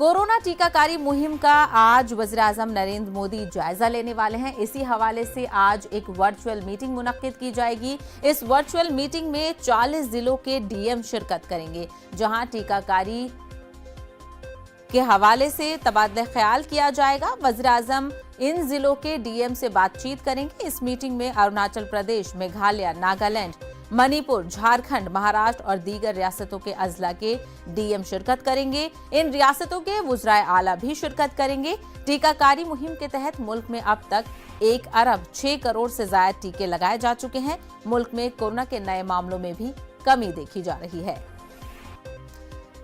Corona टीकाकारी मुहिम का आज वज़ीर-ए-आज़म नरेंद्र मोदी जायजा लेने वाले हैं। इसी हवाले से आज एक वर्चुअल मीटिंग मुनक्किद की जाएगी। इस वर्चुअल मीटिंग में 40 जिलों के डीएम शिरकत करेंगे, जहां टीकाकारी के हवाले से तबादला ख्याल किया जाएगा। वज़ीर-ए-आज़म इन जिलों के डीएम से बातचीत करेंगे। इस मीटिंग में अरुणाचल प्रदेश, मेघालय, नागालैंड, मणिपुर, झारखंड, महाराष्ट्र और दीगर रियासतों के अजला के डीएम शिरकत करेंगे। इन रियासतों के वुज़राए आला भी शिरकत करेंगे। टीकाकारी मुहिम के तहत मुल्क में अब तक 1 अरब 6 करोड़ से ज्यादा टीके लगाए जा चुके हैं। मुल्क में कोरोना के नए मामलों में भी कमी देखी जा रही है।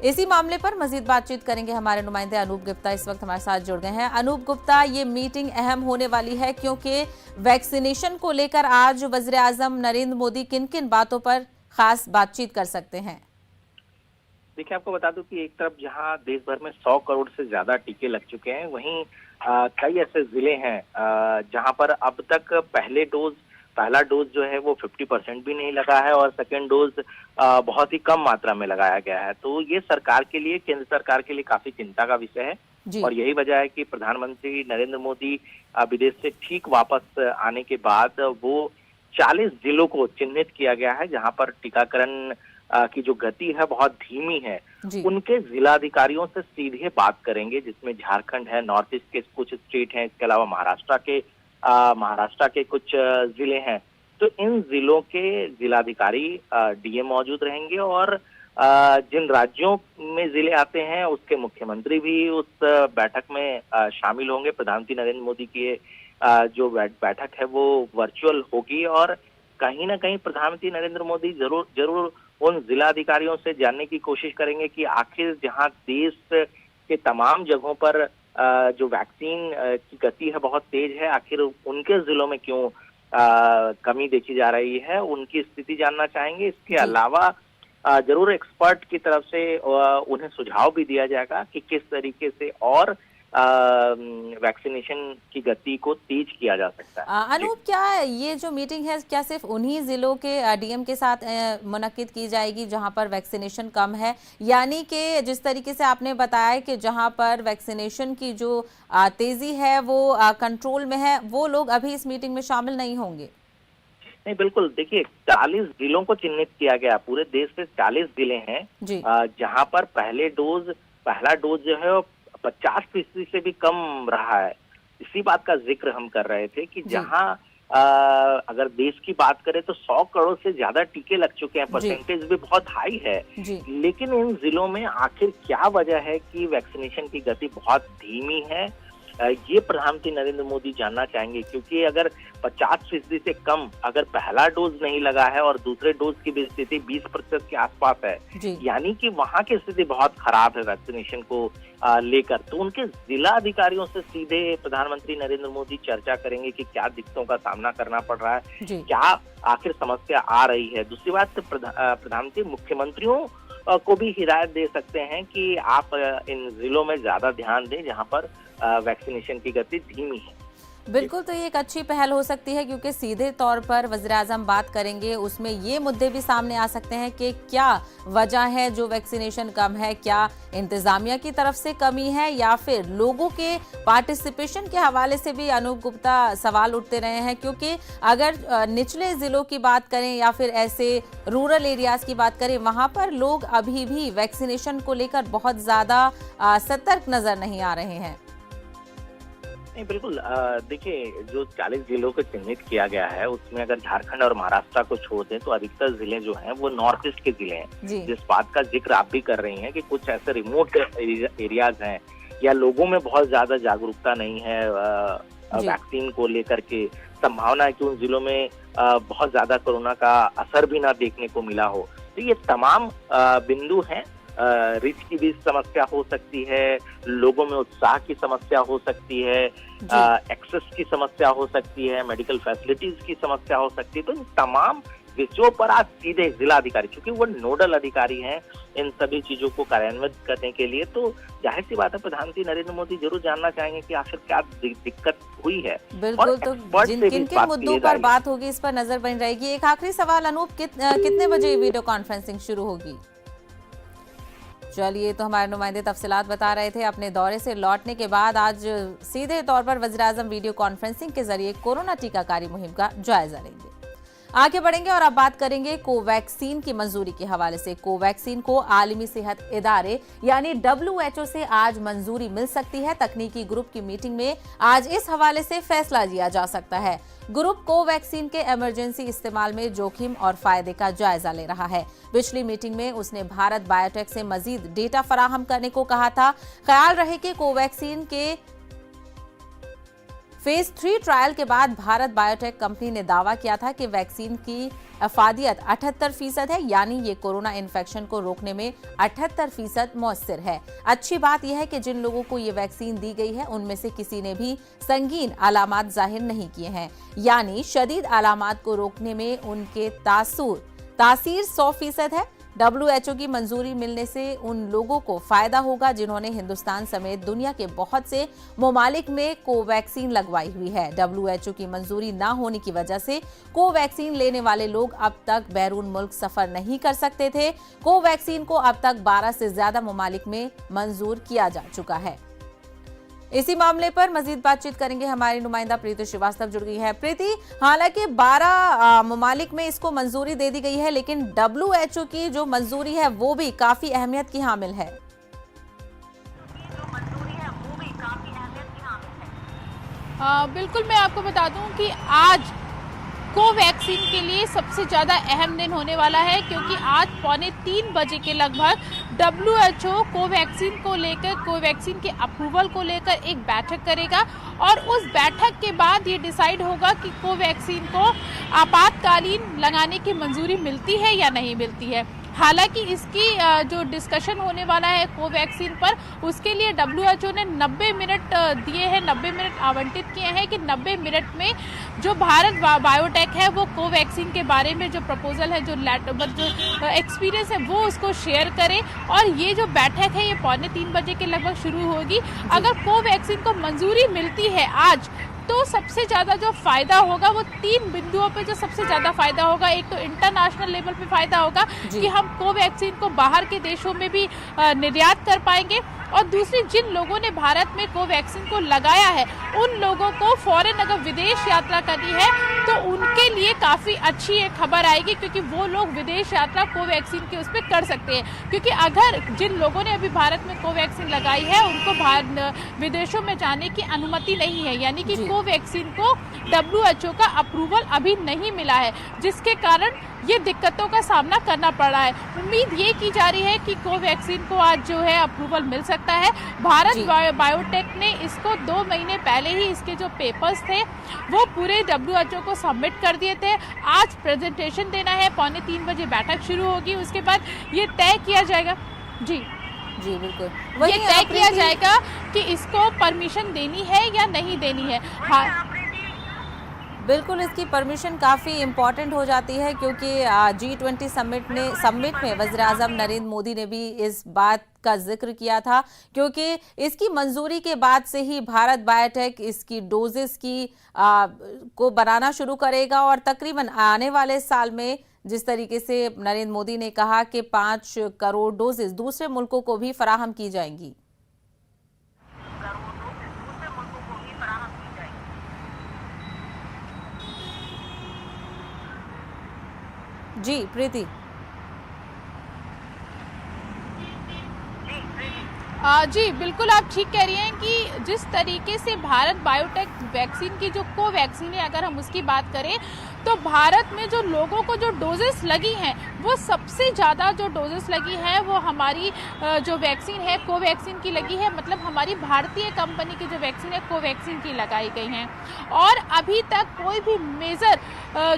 इसी मामले पर मजीद बातचीत करेंगे हमारे नुमाइंदे अनूप गुप्ता इस वक्त हमारे साथ जुड़ गए हैं। अनूप गुप्ता, ये मीटिंग अहम होने वाली है क्योंकि वैक्सीनेशन को लेकर आज वज़ीर-ए-आज़म नरेंद्र मोदी किन किन बातों पर खास बातचीत कर सकते हैं? देखिए, आपको बता दूं कि एक तरफ जहां देश भर में 100 करोड़ से ज्यादा टीके लग चुके हैं, वहीं कई ऐसे जिले हैं जहां पर अब तक पहला डोज जो है वो 50% भी नहीं लगा है और सेकेंड डोज बहुत ही कम मात्रा में लगाया गया है। तो ये केंद्र सरकार के लिए काफी चिंता का विषय है और यही वजह है कि प्रधानमंत्री नरेंद्र मोदी विदेश से ठीक वापस आने के बाद वो 40 जिलों को चिन्हित किया गया है जहां पर टीकाकरण की जो गति है बहुत धीमी है। उनके जिलाधिकारियों से सीधे बात करेंगे, जिसमें झारखंड है, नॉर्थ ईस्ट के कुछ स्टेट हैं, इसके अलावा महाराष्ट्र के कुछ जिले हैं। तो इन जिलों के जिलाधिकारी डीएम मौजूद रहेंगे और जिन राज्यों में जिले आते हैं उसके मुख्यमंत्री भी उस बैठक में शामिल होंगे। प्रधानमंत्री नरेंद्र मोदी की जो बैठक है वो वर्चुअल होगी और कहीं ना कहीं प्रधानमंत्री नरेंद्र मोदी जरूर उन जिलाधिकारियों से जानने की कोशिश करेंगे कि आखिर जहां देश के तमाम जगहों पर जो वैक्सीन की गति है बहुत तेज है, आखिर उनके जिलों में क्यों कमी देखी जा रही है, उनकी स्थिति जानना चाहेंगे। इसके अलावा जरूर एक्सपर्ट की तरफ से उन्हें सुझाव भी दिया जाएगा कि किस तरीके से और वैक्सीनेशन की गति को तेज किया जा सकता है। अनूप, क्या ये जो मीटिंग है क्या सिर्फ उन्हीं जिलों के डीएम के साथ मुनक्किद की जाएगी जहां पर वैक्सीनेशन कम है, यानी कि जिस तरीके से आपने बताया कि जहां पर वैक्सीनेशन की जो तेजी है वो कंट्रोल में है, वो लोग अभी इस मीटिंग में शामिल नहीं होंगे? नहीं, बिल्कुल। देखिए, 40 जिलों को चिन्हित किया गया, पूरे देश से 40 जिले हैं जहां पर पहला डोज जो है 50% से भी कम रहा है। इसी बात का जिक्र हम कर रहे थे कि जहां अगर देश की बात करें तो 100 करोड़ से ज्यादा टीके लग चुके हैं, परसेंटेज भी बहुत हाई है। लेकिन इन जिलों में आखिर क्या वजह है कि वैक्सीनेशन की गति बहुत धीमी है, ये प्रधानमंत्री नरेंद्र मोदी जानना चाहेंगे। क्योंकि अगर 50% से कम अगर पहला डोज नहीं लगा है और दूसरे डोज की भी स्थिति 20% के आसपास है, यानी कि वहां की स्थिति बहुत खराब है वैक्सीनेशन को लेकर। तो उनके जिला अधिकारियों से सीधे प्रधानमंत्री नरेंद्र मोदी चर्चा करेंगे कि क्या दिक्कतों का सामना करना पड़ रहा है, क्या आखिर समस्या आ रही है। दूसरी बात, प्रधानमंत्री मुख्यमंत्रियों को भी हिदायत दे सकते हैं कि आप इन जिलों में ज्यादा ध्यान दें जहां पर वैक्सीनेशन की गति धीमी है। बिल्कुल, तो ये एक अच्छी पहल हो सकती है क्योंकि सीधे तौर पर वज़ीर-ए-आज़म बात करेंगे, उसमें ये मुद्दे भी सामने आ सकते हैं कि क्या वजह है जो वैक्सीनेशन कम है, क्या इंतजामिया की तरफ से कमी है या फिर लोगों के पार्टिसिपेशन के हवाले से भी अनूप गुप्ता सवाल उठते रहे हैं। क्योंकि अगर निचले जिलों की बात करें या फिर ऐसे रूरल एरियाज की बात करें, वहां पर लोग अभी भी वैक्सीनेशन को लेकर बहुत ज्यादा सतर्क नजर नहीं आ रहे हैं। नहीं, बिल्कुल। देखिए, जो 40 जिलों को चिन्हित किया गया है उसमें अगर झारखंड और महाराष्ट्र को छोड़ दें तो अधिकतर जिले जो हैं वो नॉर्थ ईस्ट के जिले हैं। जिस बात का जिक्र आप भी कर रही हैं कि कुछ ऐसे रिमोट एरियाज हैं या लोगों में बहुत ज्यादा जागरूकता नहीं है वैक्सीन को लेकर के, संभावना है कि उन जिलों में बहुत ज्यादा कोरोना का असर भी ना देखने को मिला हो। तो ये तमाम बिंदु हैं। रिच की भी समस्या हो सकती है, लोगों में उत्साह की समस्या हो सकती है, एक्सेस की समस्या हो सकती है, मेडिकल फैसिलिटीज की समस्या हो सकती है। तो इन तमाम विषयों पर आज सीधे जिलाधिकारी, क्योंकि वो नोडल अधिकारी हैं इन सभी चीजों को कार्यान्वित करने के लिए, तो जाहिर सी बात है प्रधानमंत्री नरेंद्र मोदी जरूर जानना चाहेंगे कि आखिर क्या दिक्कत हुई है। बिल्कुल, तो किन किन मुद्दों पर बात होगी इस पर नजर बनी रहेगी। एक आखिरी सवाल अनूप, कितने बजे वीडियो कॉन्फ्रेंसिंग शुरू होगी? चलिए, तो हमारे नुमाइंदे तफसीलात बता रहे थे। अपने दौरे से लौटने के बाद आज सीधे तौर पर वज़ीर-ए-आज़म वीडियो कॉन्फ्रेंसिंग के जरिए कोरोना टीकाकारी मुहिम का जायजा लेंगे। आगे बढ़ेंगे और अब बात करेंगे कोवैक्सीन की मंजूरी के हवाले से। कोवैक्सीन को आलमी सेहत इदारे यानी WHO से आज मंजूरी मिल सकती है। तकनीकी ग्रुप की मीटिंग में आज इस हवाले से फैसला लिया जा सकता है। ग्रुप कोवैक्सीन के इमरजेंसी इस्तेमाल में जोखिम और फायदे का जायजा ले रहा है। पिछली मीटिंग में उसने भारत बायोटेक से मजीद डेटा फराहम करने को कहा था। ख्याल रहे कि कोवैक्सीन के फेज 3 ट्रायल के बाद भारत बायोटेक कंपनी ने दावा किया था कि वैक्सीन की अफादियत 78% है, यानी ये कोरोना इन्फेक्शन को रोकने में 78% मौसर है। अच्छी बात यह है कि जिन लोगों को ये वैक्सीन दी गई है उनमें से किसी ने भी संगीन अलामात जाहिर नहीं किए हैं, यानी शदीद अलामात को रोकने में उनके तासीर 100% है। WHO की मंजूरी मिलने से उन लोगों को फायदा होगा जिन्होंने हिंदुस्तान समेत दुनिया के बहुत से ममालिक में कोवैक्सीन लगवाई हुई है। WHO की मंजूरी ना होने की वजह से कोवैक्सीन लेने वाले लोग अब तक बैरून मुल्क सफर नहीं कर सकते थे। कोवैक्सीन को अब तक 12 से ज्यादा ममालिक में मंजूर किया जा चुका है। इसी मामले पर मजीद बातचीत करेंगे। हमारी नुमाइंदा प्रीति श्रीवास्तव जुड़ गई है। प्रीति, हालांकि 12 ममालिक में इसको मंजूरी दे दी गई है, लेकिन WHO की जो मंजूरी है वो भी काफी अहमियत की हामिल है। बिल्कुल, मैं आपको बता दूं कि आज कोवैक्सीन के लिए सबसे ज़्यादा अहम दिन होने वाला है, क्योंकि आज 2:45 बजे के लगभग WHO कोवैक्सीन के अप्रूवल को लेकर एक बैठक करेगा और उस बैठक के बाद ये डिसाइड होगा कि कोवैक्सीन को आपातकालीन लगाने की मंजूरी मिलती है या नहीं मिलती है। हालांकि इसकी जो डिस्कशन होने वाला है कोवैक्सीन पर, उसके लिए WHO ने 90 मिनट दिए हैं, 90 मिनट आवंटित किए हैं कि 90 मिनट में जो भारत बायोटेक है वो कोवैक्सीन के बारे में जो प्रपोजल है, जो एक्सपीरियंस है वो उसको शेयर करे। और ये जो बैठक है ये 2:45 बजे के लगभग शुरू होगी। अगर कोवैक्सीन को मंजूरी मिलती है आज, तो सबसे ज़्यादा जो फ़ायदा होगा वो 3 बिंदुओं पे जो सबसे ज़्यादा फ़ायदा होगा। एक तो इंटरनेशनल लेवल पे फ़ायदा होगा कि हम कोवैक्सीन को बाहर के देशों में भी निर्यात कर पाएंगे, और दूसरी, जिन लोगों ने भारत में कोवैक्सीन को लगाया है उन लोगों को फॉरेन अगर विदेश यात्रा करनी है तो उनके लिए काफ़ी अच्छी एक खबर आएगी, क्योंकि वो लोग विदेश यात्रा कोवैक्सीन के उस पर कर सकते हैं। क्योंकि अगर जिन लोगों ने अभी भारत में कोवैक्सीन लगाई है उनको विदेशों में जाने की अनुमति नहीं है, यानी कि कोवैक्सीन को WHO का अप्रूवल अभी नहीं मिला है, जिसके कारण ये दिक्कतों का सामना करना पड़ रहा है। उम्मीद ये की जा रही है कि कोवैक्सीन को आज जो है अप्रूवल मिल सकता है। भारत बायोटेक ने इसको 2 महीने पहले ही इसके जो पेपर्स थे वो पूरे WHO को सबमिट कर दिए थे। आज प्रेजेंटेशन देना है, 2:45 बजे बैठक शुरू होगी, उसके बाद ये तय किया जाएगा। जी बिल्कुल, ये तय किया जाएगा कि इसको परमिशन देनी है या नहीं देनी है। हाँ, बिल्कुल, इसकी परमिशन काफ़ी इम्पॉर्टेंट हो जाती है, क्योंकि G20 समिट में वज़ीर-ए-आज़म नरेंद्र मोदी ने भी इस बात का जिक्र किया था, क्योंकि इसकी मंजूरी के बाद से ही भारत बायोटेक इसकी डोजेस को बनाना शुरू करेगा और तकरीबन आने वाले साल में, जिस तरीके से नरेंद्र मोदी ने कहा कि 5 करोड़ डोजेस दूसरे मुल्कों को भी फराहम की जाएंगी। जी प्रीति। जी बिल्कुल, आप ठीक कह रही हैं कि जिस तरीके से भारत बायोटेक वैक्सीन की जो कोवैक्सीन है, अगर हम उसकी बात करें तो भारत में जो लोगों को जो डोजेस लगी हैं वो सबसे ज़्यादा जो डोजेस लगी हैं वो हमारी जो वैक्सीन है कोवैक्सीन की लगी है। मतलब हमारी भारतीय कंपनी की जो वैक्सीन है कोवैक्सीन की लगाई गई हैं, और अभी तक कोई भी मेजर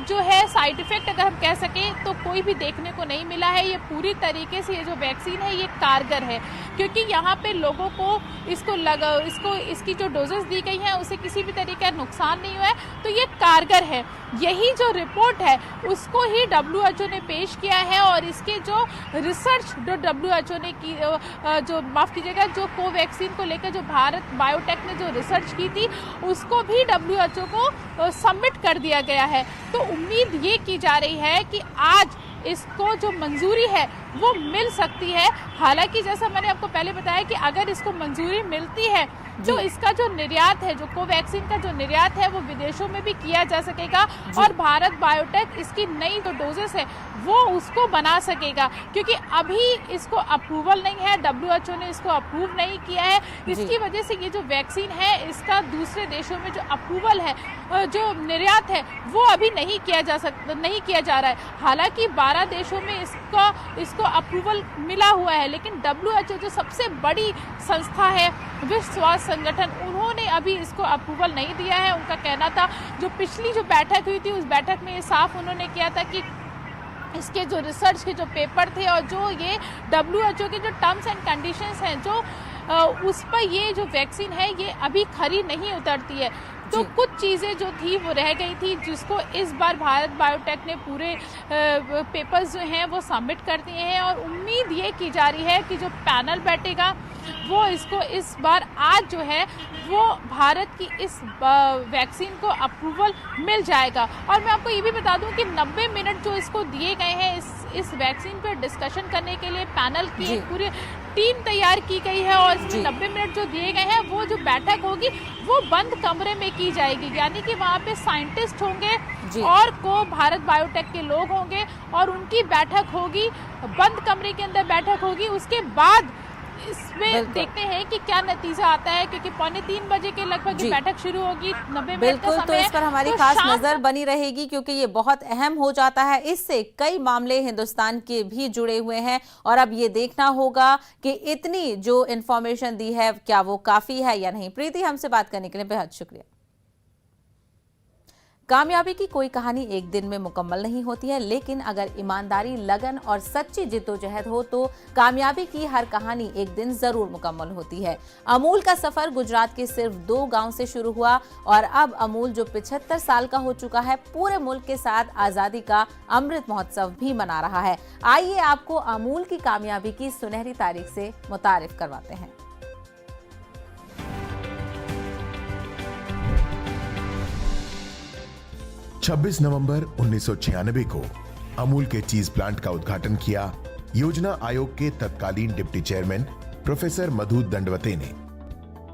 जो है साइड इफ़ेक्ट अगर हम कह सकें तो कोई भी देखने को नहीं मिला है। ये पूरी तरीके से ये जो वैक्सीन है ये कारगर है, क्योंकि यहाँ पे लोगों को इसकी जो डोजेस दी गई हैं उसे किसी भी तरीके का नुकसान नहीं हुआ है, तो ये कारगर है। यही जो रिपोर्ट है उसको ही WHO ने पेश किया है, और इसके जो रिसर्च जो WHO ने की जो माफ़ कीजिएगा जो कोवैक्सीन को लेकर जो भारत बायोटेक ने जो रिसर्च की थी उसको भी WHO को सबमिट कर दिया गया है। तो उम्मीद ये की जा रही है कि आज इसको जो मंजूरी है वो मिल सकती है। हालांकि जैसा मैंने आपको पहले बताया कि अगर इसको मंजूरी मिलती है तो इसका जो निर्यात है, जो कोवैक्सीन का जो निर्यात है वो विदेशों में भी किया जा सकेगा और भारत बायोटेक इसकी नई जो डोजेस है वो उसको बना सकेगा, क्योंकि अभी इसको अप्रूवल नहीं है, WHO ने इसको अप्रूव नहीं किया है। इसकी वजह से ये जो वैक्सीन है इसका दूसरे देशों में जो अप्रूवल है, जो निर्यात है वो अभी नहीं किया जा रहा है। हालांकि 12 देशों में इसको अप्रूवल मिला हुआ है, लेकिन WHO जो सबसे बड़ी संस्था है, विश्व स्वास्थ्य संगठन, उन्होंने अभी इसको अप्रूवल नहीं दिया है। उनका कहना था, जो पिछली जो बैठक हुई थी उस बैठक में ये साफ उन्होंने किया था कि इसके जो रिसर्च के जो पेपर थे और जो ये WHO के जो टर्म्स एंड कंडीशंस हैं, जो उस पर ये जो वैक्सीन है ये अभी खरी नहीं उतरती है। तो कुछ चीज़ें जो थी वो रह गई थी, जिसको इस बार भारत बायोटेक ने पूरे पेपर्स जो हैं वो सबमिट कर दिए हैं और उम्मीद ये की जा रही है कि जो पैनल बैठेगा वो इसको इस बार आज जो है वो भारत की इस वैक्सीन को अप्रूवल मिल जाएगा। और मैं आपको ये भी बता दूं कि 90 मिनट जो इसको दिए गए हैं इस वैक्सीन पर डिस्कशन करने के लिए पैनल की एक पूरी टीम तैयार की गई है और इसमें 90 मिनट जो दिए गए हैं वो जो बैठक होगी वो बंद कमरे में की जाएगी, यानी कि वहाँ पे साइंटिस्ट होंगे और को भारत बायोटेक के लोग होंगे और उनकी बैठक होगी, बंद कमरे के अंदर बैठक होगी। उसके बाद इसमें देखते हैं कि क्या नतीजा आता है, क्योंकि 2:45 बजे के लगभग बैठक शुरू होगी। 90 मिनट का समय, तो इस पर हमारी खास नजर बनी रहेगी, क्योंकि ये बहुत अहम हो जाता है। इससे कई मामले हिंदुस्तान के भी जुड़े हुए हैं और अब ये देखना होगा कि इतनी जो इंफॉर्मेशन दी है क्या वो काफी है या नहीं। प्रीति, हमसे बात करने के लिए बेहद शुक्रिया। कामयाबी की कोई कहानी एक दिन में मुकम्मल नहीं होती है, लेकिन अगर ईमानदारी, लगन और सच्ची जिद्दोजहद हो तो कामयाबी की हर कहानी एक दिन जरूर मुकम्मल होती है। अमूल का सफर गुजरात के सिर्फ 2 गांव से शुरू हुआ और अब अमूल जो 75 साल का हो चुका है, पूरे मुल्क के साथ आजादी का अमृत महोत्सव भी मना रहा है। आइए आपको अमूल की कामयाबी की सुनहरी तारीख से मुतारिफ करवाते हैं। 26 नवंबर 1996 को अमूल के चीज प्लांट का उद्घाटन किया योजना आयोग के तत्कालीन डिप्टी चेयरमैन प्रोफेसर मधु दंडवते ने।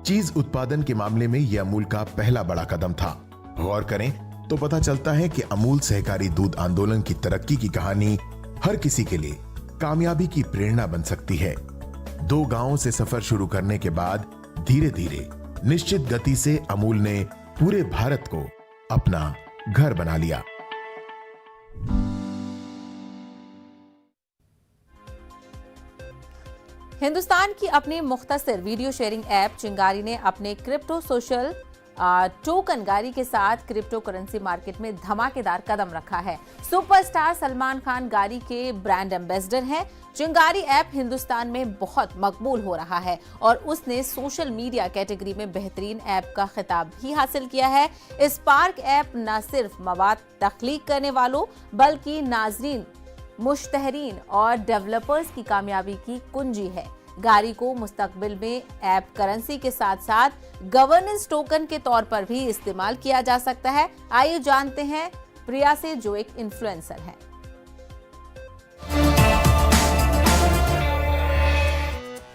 चीज उत्पादन के मामले में यह अमूल का पहला बड़ा कदम था। गौर करें तो पता चलता है कि अमूल सहकारी दूध आंदोलन की तरक्की की कहानी हर किसी के लिए कामयाबी की प्रेरणा बन सकती है। 2 गांवों से सफर शुरू करने के बाद धीरे धीरे निश्चित गति से अमूल ने पूरे भारत को अपना घर बना लिया। हिंदुस्तान की अपनी मुख्तसर वीडियो शेयरिंग ऐप चिंगारी ने अपने क्रिप्टो सोशल टोकन गारी के साथ क्रिप्टो करेंसी मार्केट में धमाकेदार कदम रखा है। सुपरस्टार सलमान खान गारी के ब्रांड एम्बेसडर हैं। चिंगारी ऐप हिंदुस्तान में बहुत मकबूल हो रहा है और उसने सोशल मीडिया कैटेगरी में बेहतरीन ऐप का खिताब भी हासिल किया है। स्पार्क ऐप न सिर्फ मवाद तख्लीक करने वालों बल्कि नाजरीन, मुश्तहरीन और डेवलपर्स की कामयाबी की कुंजी है। गारी को मुस्तकबिल में ऐप करेंसी के साथ साथ गवर्नेंस टोकन के तौर पर भी इस्तेमाल किया जा सकता है। आइए जानते हैं प्रिया से, जो एक इन्फ्लुएंसर है।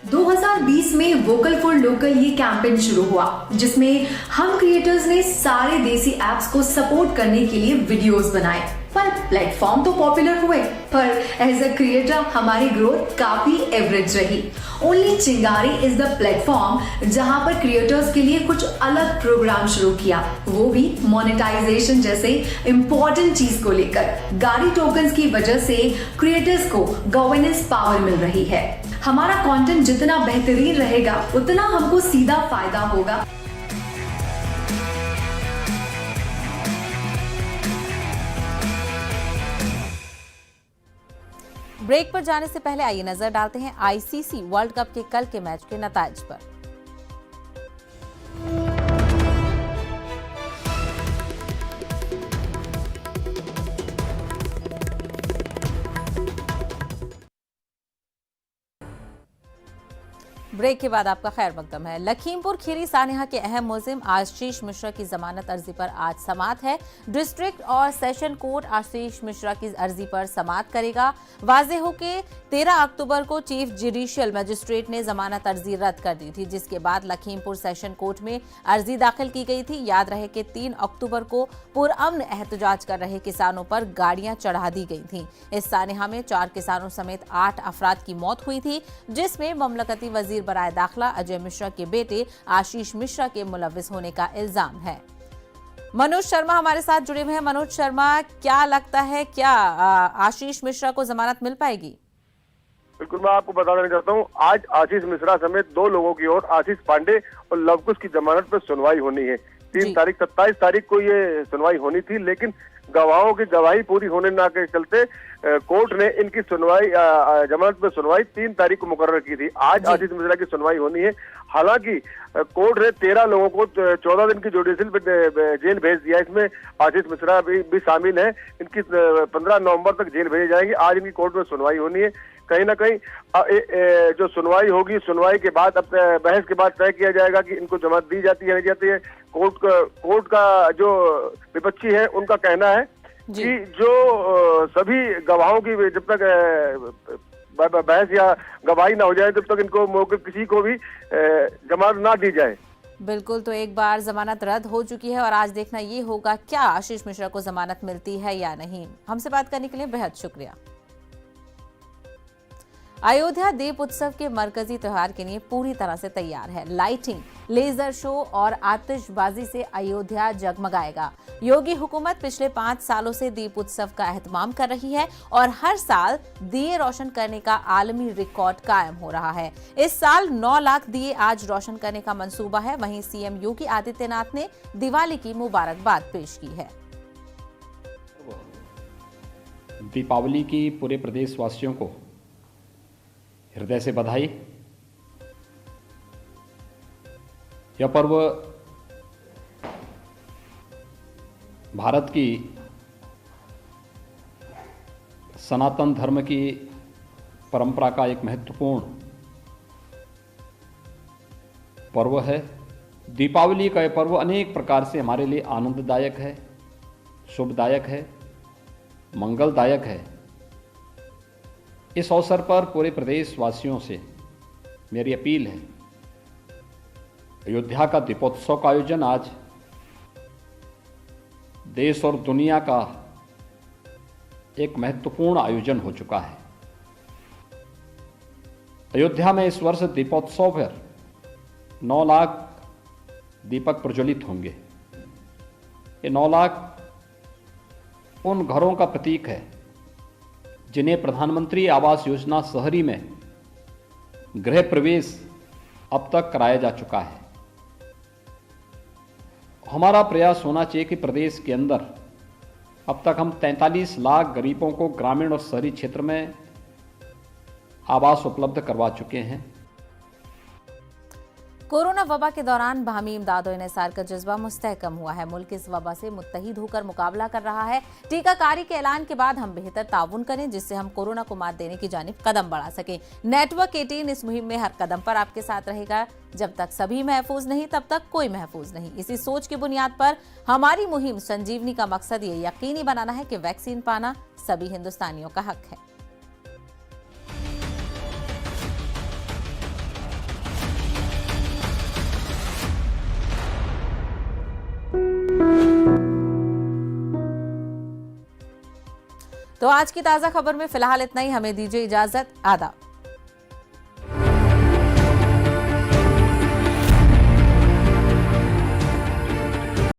2020 में वोकल फॉर लोकल ये कैंपेन शुरू हुआ, जिसमें हम क्रिएटर्स ने सारे देसी एप्स को सपोर्ट करने के लिए वीडियोस बनाए। पर प्लेटफॉर्म तो पॉपुलर हुए, पर एज अ क्रिएटर हमारी ग्रोथ काफी एवरेज रही। ओनली चिंगारी इज द प्लेटफॉर्म जहां पर क्रिएटर्स के लिए कुछ अलग प्रोग्राम शुरू किया, वो भी मोनेटाइजेशन जैसे इंपॉर्टेंट चीज को लेकर। गारी टोकन्स की वजह से क्रिएटर्स को गवर्नेंस पावर मिल रही है। हमारा कंटेंट जितना बेहतरीन रहेगा उतना हमको सीधा फायदा होगा। ब्रेक पर जाने से पहले आइए नजर डालते हैं आईसीसी वर्ल्ड कप के कल के मैच के नताइज पर। ब्रेक के बाद आपका खैर मकदम है। लखीमपुर खीरी सानिया के अहम मुलजिम आशीष मिश्रा की जमानत अर्जी पर आज समाअत है। डिस्ट्रिक्ट और सेशन कोर्ट आशीष मिश्रा की अर्जी पर समाअत करेगा। वाज़ेह हो के 13 अक्टूबर को चीफ जुडिशियल मजिस्ट्रेट ने जमानत अर्जी रद्द कर दी थी, जिसके बाद लखीमपुर सेशन कोर्ट में अर्जी दाखिल की गई थी। याद रहे कि 3 अक्टूबर को पुरअमन एहतजाज कर रहे किसानों पर गाड़ियां चढ़ा दी गई थी। इस सानिया में 4 किसानों समेत 8 अफराद की मौत हुई थी, जिसमें ममलकती वजीर बराए दाखिला अजय मिश्रा के बेटे आशीष मिश्रा के मुलव्विस होने का इल्जाम है। मनोज शर्मा हमारे साथ जुड़े हुए हैं। मनोज शर्मा, क्या लगता है, क्या आशीष मिश्रा को जमानत मिल पाएगी? बिल्कुल, मैं आपको बता देना चाहता हूँ, आज आशीष मिश्रा समेत 2 लोगों की ओर आशीष पांडे और लवकुश की जमानत पर सुनवाई होनी है। 3 तारीख 27 तारीख को ये सुनवाई होनी थी, लेकिन गवाहों की गवाही पूरी होने ना के चलते कोर्ट ने इनकी सुनवाई जमानत पर सुनवाई 3 तारीख को मुकर्रर की थी। आज आशीष मिश्रा की सुनवाई होनी है। हालांकि कोर्ट ने 13 लोगों को 14 दिन की जुडिशियल जेल भेज दिया। इसमें आशीष मिश्रा भी शामिल है। इनकी 15 नवंबर तक जेल भेजे जाएंगे। आज इनकी कोर्ट में सुनवाई होनी है। कहीं ना कहीं जो सुनवाई होगी, सुनवाई के बाद अब बहस के बाद तय किया जाएगा कि इनको जमानत दी जाती है नहीं जाती है। कोर्ट का जो विपक्षी है उनका कहना है कि जो सभी गवाहों की जब तक बहस या गवाही ना हो जाए तब तक इनको मौके किसी को भी जमानत ना दी जाए। बिल्कुल, तो एक बार जमानत रद्द हो चुकी है और आज देखना ये होगा क्या आशीष मिश्रा को जमानत मिलती है या नहीं। हमसे बात करने के लिए बेहद शुक्रिया। अयोध्या दीप उत्सव के मरकजी त्योहार के लिए पूरी तरह से तैयार है। लाइटिंग, लेजर शो और आतिशबाजी से अयोध्या जगमगाएगा। योगी हुकूमत पिछले 5 सालों से दीप उत्सव का एहतमाम कर रही है और हर साल दिए रोशन करने का आलमी रिकॉर्ड कायम हो रहा है। इस साल 9 लाख दिए आज रोशन करने का मंसूबा है। वहीं सीएम योगी आदित्यनाथ ने दिवाली की मुबारकबाद पेश की है। दीपावली की पूरे प्रदेशवासियों को हृदय से बधाई। यह पर्व भारत की सनातन धर्म की परंपरा का एक महत्वपूर्ण पर्व है। दीपावली का यह पर्व अनेक प्रकार से हमारे लिए आनंददायक है, शुभदायक है, मंगलदायक है। इस अवसर पर पूरे प्रदेशवासियों से मेरी अपील है, अयोध्या का दीपोत्सव का आयोजन आज देश और दुनिया का एक महत्वपूर्ण आयोजन हो चुका है। अयोध्या में इस वर्ष दीपोत्सव पर 9 लाख दीपक प्रज्वलित होंगे। ये 9 लाख उन घरों का प्रतीक है जिन्हें प्रधानमंत्री आवास योजना शहरी में गृह प्रवेश अब तक कराया जा चुका है। हमारा प्रयास होना चाहिए कि प्रदेश के अंदर अब तक हम 43 लाख गरीबों को ग्रामीण और शहरी क्षेत्र में आवास उपलब्ध करवा चुके हैं। कोरोना वबा के दौरान बाहमी इमदाद और इंसार का जज्बा मुस्तहकम हुआ है। मुल्क इस वबा से मुत्तहिद होकर मुकाबला कर रहा है। टीकाकारी के ऐलान के बाद हम बेहतर ताउन करें, जिससे हम कोरोना को मात देने की जानिब कदम बढ़ा सकें। नेटवर्क 18 इस मुहिम में हर कदम पर आपके साथ रहेगा। जब तक सभी महफूज नहीं तब तक कोई महफूज नहीं। इसी सोच की बुनियाद पर हमारी मुहिम संजीवनी का मकसद ये यकीनी बनाना है कि वैक्सीन पाना सभी हिंदुस्तानियों का हक है। तो आज की ताजा खबर में फिलहाल इतना ही। हमें दीजिए इजाजत। आदाब।